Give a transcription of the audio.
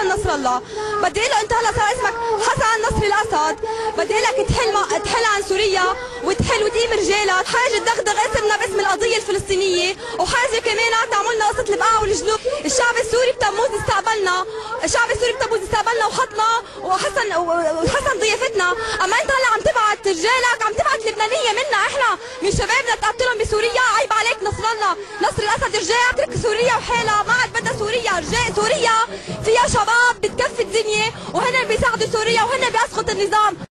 حسن نصر الله. بدي اقول له انت هلا صار اسمك حسن نصر الاسد، بدي اقول لك تحل عن سوريا وتحل وتقيم رجالك، حاجه تدغدغ اسمنا باسم القضيه الفلسطينيه، وحاجه كمان تعمل لنا قصه البقاع والجنوب. الشعب السوري بتموز استقبلنا، الشعب السوري بتموز استقبلنا وحطنا وحسن ضيافتنا، اما انت هلا عم تبعت رجالك، عم تبعت لبنانيه منا احنا من شبابنا تقتلهم بسوريا. عيب عليك نصر الله، نصر الاسد رجع اترك سوريا وحالها، ما عاد بدها سوريا، رجع سوريا فيها شباب بتكفي الدنيا وهن بيساعدوا سوريا وهن بيسقط النظام.